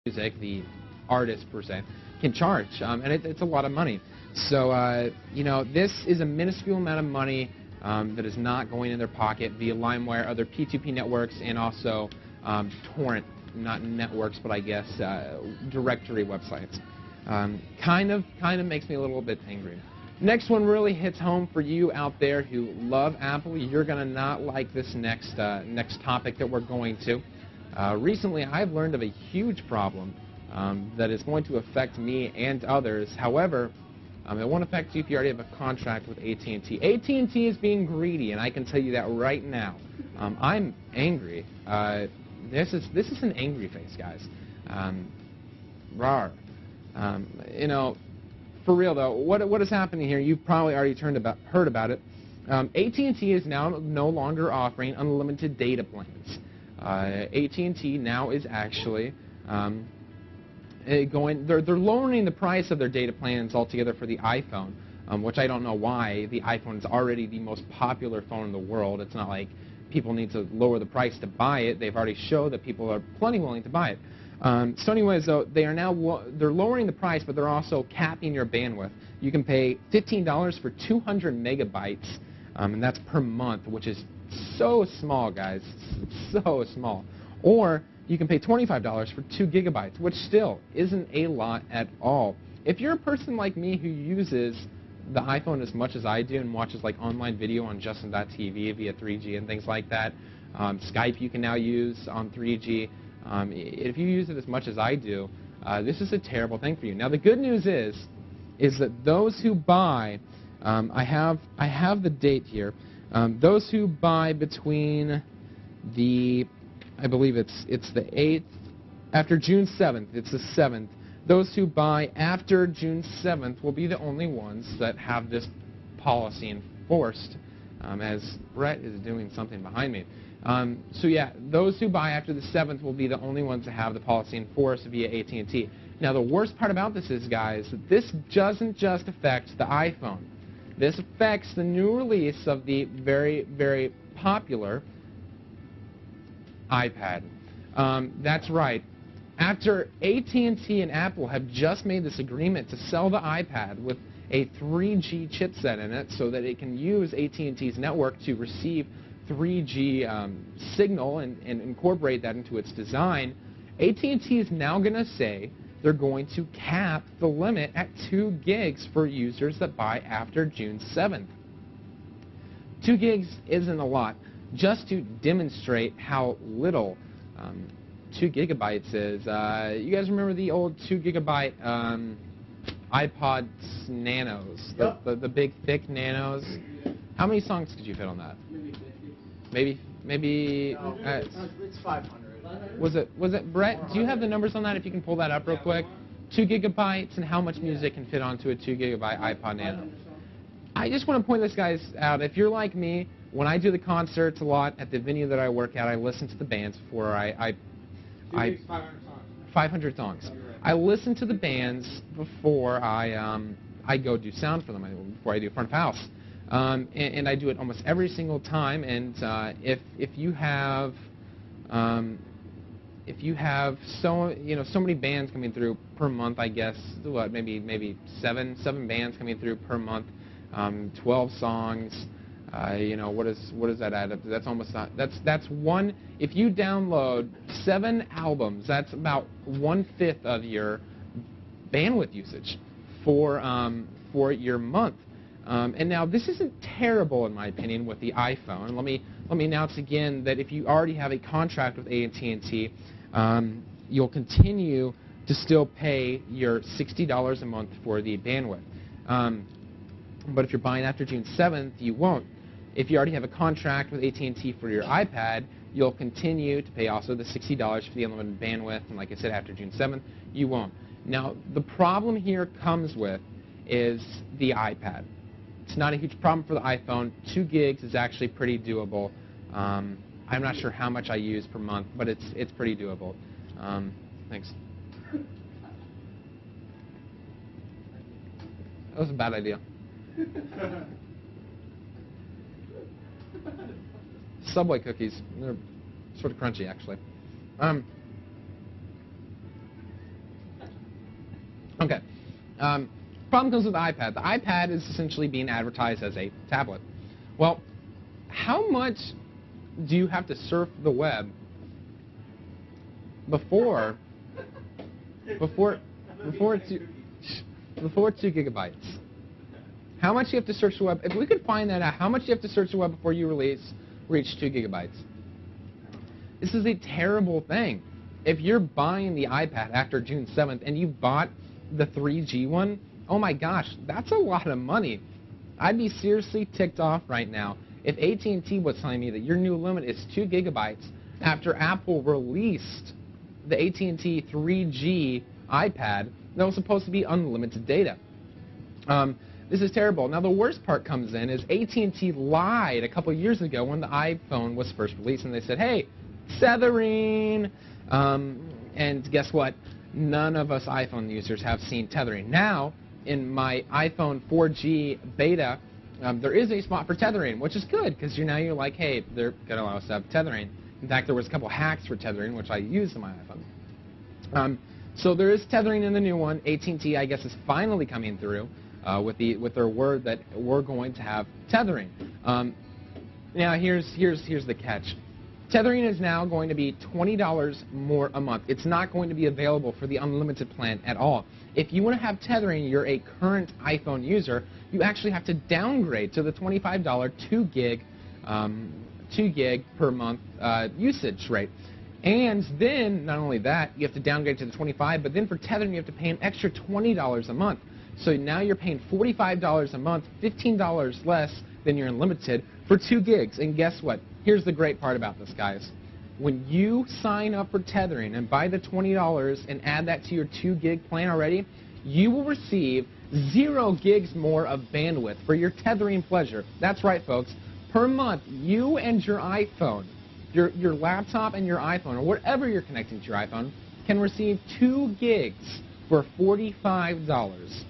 music, the artist per se, can charge, and it's a lot of money. So, you know, this is a minuscule amount of money that is not going in their pocket via LimeWire, other P2P networks, and also torrent, not networks, but I guess directory websites. Kind of makes me a little bit angry. Next one really hits home for you out there who love Apple. You're going to not like this next topic that we're going to. Recently, I've learned of a huge problem that is going to affect me and others. However, it won't affect you if you already have a contract with AT&T. AT&T is being greedy, and I can tell you that right now. I'm angry. This is an angry face, guys. Rawr. You know, for real though, what is happening here? You've probably already heard about it. AT&T is now no longer offering unlimited data plans. AT&T now is actually they're lowering the price of their data plans altogether for the iPhone, which I don't know why. The iPhone is already the most popular phone in the world. It's not like people need to lower the price to buy it. They've already showed that people are plenty willing to buy it. So anyways, though, they're lowering the price, but they're also capping your bandwidth. You can pay $15 for 200 megabytes, and that's per month, which is so small, guys, so small. Or you can pay $25 for 2 gigabytes, which still isn't a lot at all. If you're a person like me who uses the iPhone as much as I do and watches like online video on Justin.tv via 3G and things like that, Skype you can now use on 3G. If you use it as much as I do, this is a terrible thing for you. Now the good news is that those who buy, I have the date here. Those who buy between I believe it's the 8th, after June 7th, it's the 7th. Those who buy after June 7th will be the only ones that have this policy enforced, as Brett is doing something behind me. So yeah, those who buy after the 7th will be the only ones to have the policy enforced via AT&T. Now the worst part about this is, guys, that this doesn't just affect the iPhone. This affects the new release of the very, very popular iPad. That's right. After AT&T and Apple have just made this agreement to sell the iPad with a 3G chipset in it so that it can use AT&T's network to receive 3G signal and incorporate that into its design, AT&T is now going to say they're going to cap the limit at 2 gigs for users that buy after June 7th. 2 gigs isn't a lot. Just to demonstrate how little 2 gigabytes is, you guys remember the old 2 gigabyte iPod Nanos, yep. the big thick Nanos? How many songs could you fit on that? Maybe 50. Maybe. No, it's 500. Was it Brett? Do you have the numbers on that? If you can pull that up real quick. 2 gigabytes and how much music can fit onto a 2 gigabyte iPod Nano? I just want to point this guys out. If you're like me, when I do the concerts a lot at the venue that I work at, I listen to the bands before 500 songs. 500 songs. I listen to the bands before I go do sound for them, before I do front of house. And I do it almost every single time. And if you have so many bands coming through per month, I guess what maybe seven bands coming through per month, 12 songs. What does that add up to? That's almost not. That's one. If you download 7 albums, that's about 1/5 of your bandwidth usage for your month. And now this isn't terrible in my opinion with the iPhone. Let me announce again that if you already have a contract with AT&T, you'll continue to still pay your $60 a month for the bandwidth. But if you're buying after June 7th, you won't. If you already have a contract with AT&T for your iPad, you'll continue to pay also the $60 for the unlimited bandwidth, and like I said, after June 7th, you won't. Now, the problem here comes with is the iPad. It's not a huge problem for the iPhone. 2 gigs is actually pretty doable. I'm not sure how much I use per month, but it's pretty doable. Thanks. That was a bad idea. Subway cookies. They're sort of crunchy, actually. Okay. Problem comes with the iPad. The iPad is essentially being advertised as a tablet. Well, how much do you have to surf the web before 2 gigabytes? How much do you have to search the web? If we could find that out, how much do you have to search the web before you reach 2 gigabytes? This is a terrible thing. If you're buying the iPad after June 7th and you bought the 3G one, oh my gosh, that's a lot of money. I'd be seriously ticked off right now if AT&T was telling me that your new limit is 2 gigabytes after Apple released the AT&T 3G iPad that was supposed to be unlimited data. This is terrible. Now the worst part comes in is AT&T lied a couple years ago when the iPhone was first released, and they said, hey, tethering. And guess what? None of us iPhone users have seen tethering. Now, in my iPhone 4G beta, there is a spot for tethering, which is good because you're like, hey, they're going to allow us to have tethering. In fact, there was a couple hacks for tethering, which I used on my iPhone. So there is tethering in the new one. AT&T, I guess, is finally coming through with their word that we're going to have tethering. Now, here's the catch. Tethering is now going to be $20 more a month. It's not going to be available for the unlimited plan at all. If you want to have tethering, you're a current iPhone user, you actually have to downgrade to the $25 2 gig per month usage rate. And then, not only that, you have to downgrade to the 25, but then for tethering you have to pay an extra $20 a month. So now you're paying $45 a month, $15 less than your unlimited for 2 gigs. And guess what? Here's the great part about this, guys. When you sign up for tethering and buy the $20 and add that to your 2 gig plan already, you will receive 0 gigs more of bandwidth for your tethering pleasure. That's right, folks. Per month, you and your iPhone, your laptop and your iPhone, or whatever you're connecting to your iPhone, can receive 2 gigs for $45.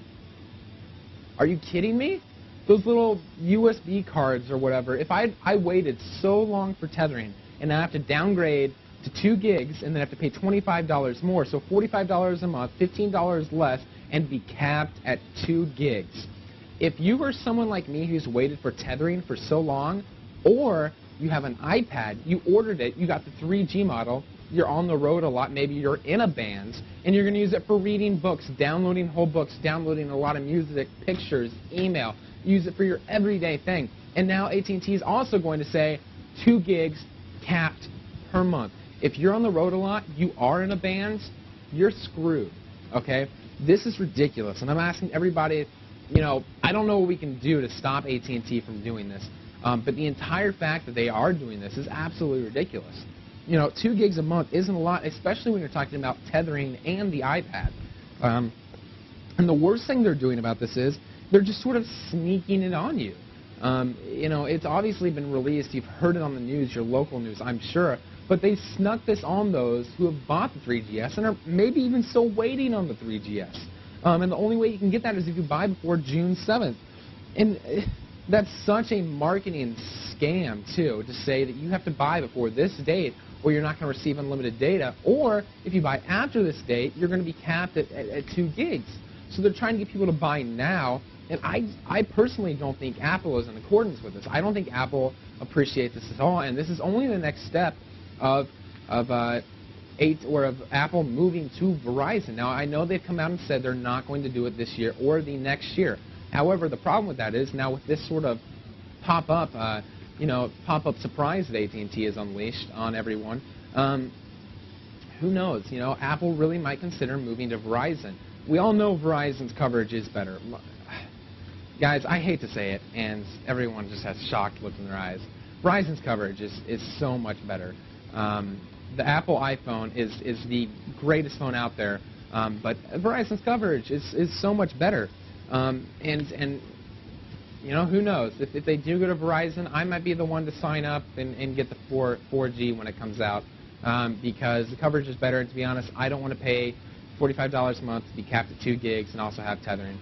Are you kidding me? Those little USB cards or whatever, if I waited so long for tethering and I have to downgrade to 2 gigs and then have to pay $25 more, so $45 a month, $15 less, and be capped at 2 gigs. If you are someone like me who's waited for tethering for so long, or you have an iPad, you ordered it, you got the 3G model, you're on the road a lot, maybe you're in a band, and you're going to use it for reading books, downloading whole books, downloading a lot of music, pictures, email, use it for your everyday thing. And now AT&T is also going to say 2 gigs capped per month. If you're on the road a lot, you are in a band, you're screwed, okay? This is ridiculous, and I'm asking everybody, I don't know what we can do to stop AT&T from doing this, but the entire fact that they are doing this is absolutely ridiculous. 2 gigs a month isn't a lot, especially when you're talking about tethering and the iPad. And the worst thing they're doing about this is they're just sort of sneaking it on you. It's obviously been released. You've heard it on the news, your local news, I'm sure. But they snuck this on those who have bought the 3GS and are maybe even still waiting on the 3GS. And the only way you can get that is if you buy before June 7th. And that's such a marketing scam, too, to say that you have to buy before this date or you're not going to receive unlimited data. Or if you buy after this date, you're going to be capped at 2 gigs. So they're trying to get people to buy now. And I personally don't think Apple is in accordance with this. I don't think Apple appreciates this at all. And this is only the next step of Apple moving to Verizon. Now, I know they've come out and said they're not going to do it this year or the next year. However, the problem with that is now with this sort of pop-up surprise that AT&T has unleashed on everyone, who knows? Apple really might consider moving to Verizon. We all know Verizon's coverage is better. Guys, I hate to say it, and everyone just has shocked looks in their eyes. Verizon's coverage is so much better. The Apple iPhone is the greatest phone out there, but Verizon's coverage is so much better. And who knows? If they do go to Verizon, I might be the one to sign up and get the 4G when it comes out because the coverage is better. And to be honest, I don't want to pay $45 a month to be capped at 2 gigs and also have tethering.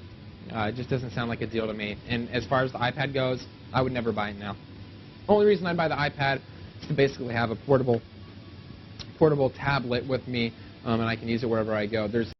It just doesn't sound like a deal to me. And as far as the iPad goes, I would never buy it now. Only reason I'd buy the iPad is to basically have a portable tablet with me, and I can use it wherever I go. There's